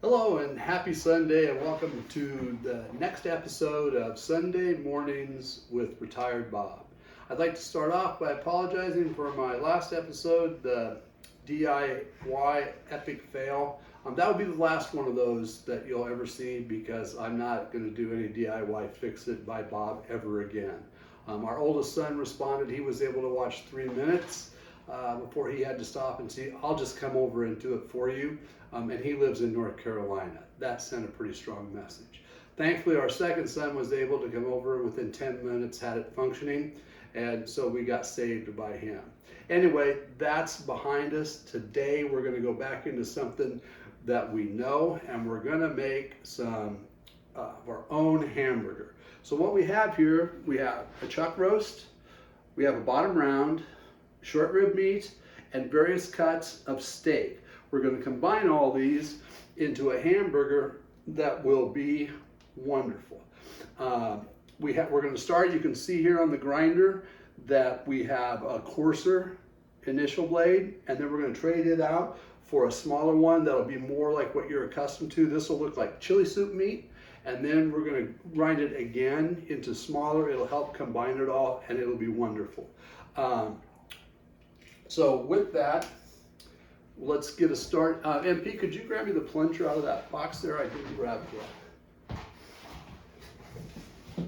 Hello and happy Sunday and welcome to the next episode of Sunday Mornings with Retired Bob. I'd like to start off by apologizing for my last episode, the DIY epic fail. That would be the last one of those that you'll ever see because I'm not going to do any DIY Fix It by Bob ever again. Our oldest son responded. He was able to watch 3 minutes before he had to stop and see, I'll just come over and do it for you. And he lives in North Carolina. That sent a pretty strong message. Thankfully, our second son was able to come over within 10 minutes, had it functioning, and so we got saved by him. Anyway, that's behind us. Today, we're going to go back into something that we know, and we're going to make some of our own hamburger. So what we have here, we have a chuck roast, we have a bottom round, short rib meat, and various cuts of steak. We're going to combine all these into a hamburger that will be wonderful. We're going to start, you can see here on the grinder that we have a coarser initial blade, and then we're going to trade it out for a smaller one that'll be more like what you're accustomed to. This will look like chili soup meat, and then we're going to grind it again into smaller. It'll help combine it all, and it'll be wonderful. So with that, let's get a start. MP, could you grab me the plunger out of that box there? I didn't grab it.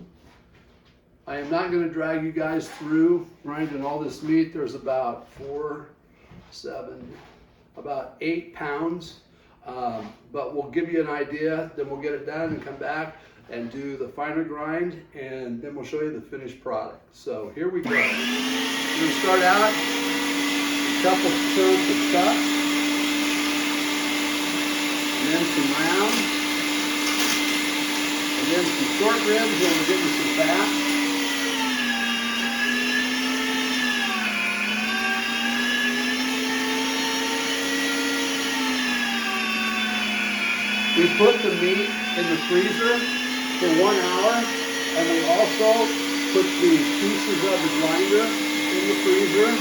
I am not going to drag you guys through grinding all this meat. There's about 8 pounds. But we'll give you an idea, then we'll get it done and come back and do the finer grind, and then we'll show you the finished product. So here we go. We're going to start out a couple chunks of chuck, and then some round, and then some short ribs, and we're getting some fat. We put the meat in the freezer for 1 hour, and we also put the pieces of the grinder in the freezer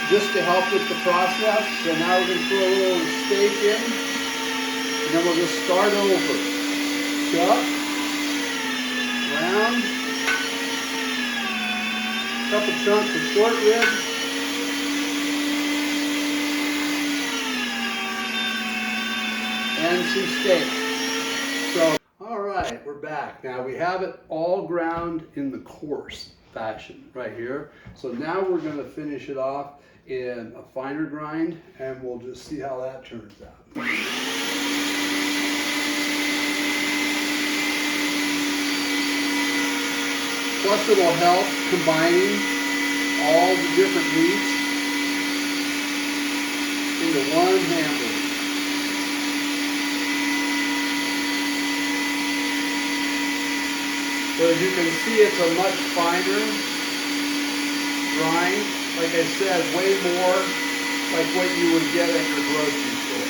just to help with the process. So now we're going to throw a little steak in, and then we'll just start over. Chuck, round, a couple chunks of short ribs, and some steak. So, all right, we're back. Now we have it all ground in the coarse fashion right here. So now we're going to finish it off in a finer grind, and we'll just see how that turns out. Plus it will help combining all the different meats into one hamburger. So as you can see, it's a much finer grind. Like I said, way more like what you would get at your grocery store.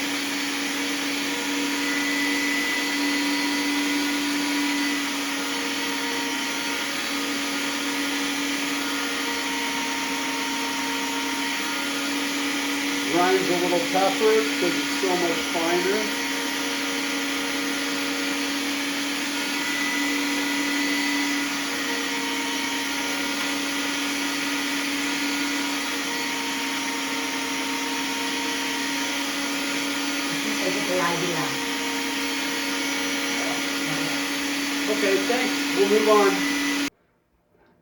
Grind's a little tougher because it's so much finer. Okay, thanks. We'll move on.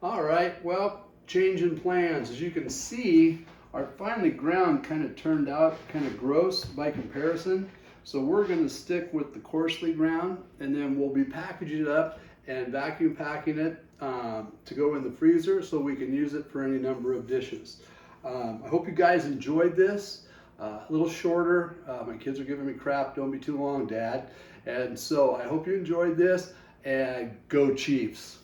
All right, well, change in plans. As you can see, our finely ground kind of turned out kind of gross by comparison. So we're going to stick with the coarsely ground, and then we'll be packaging it up and vacuum packing it to go in the freezer so we can use it for any number of dishes. I hope you guys enjoyed this. A little shorter. My kids are giving me crap. Don't be too long, Dad. And so I hope you enjoyed this, and go Chiefs.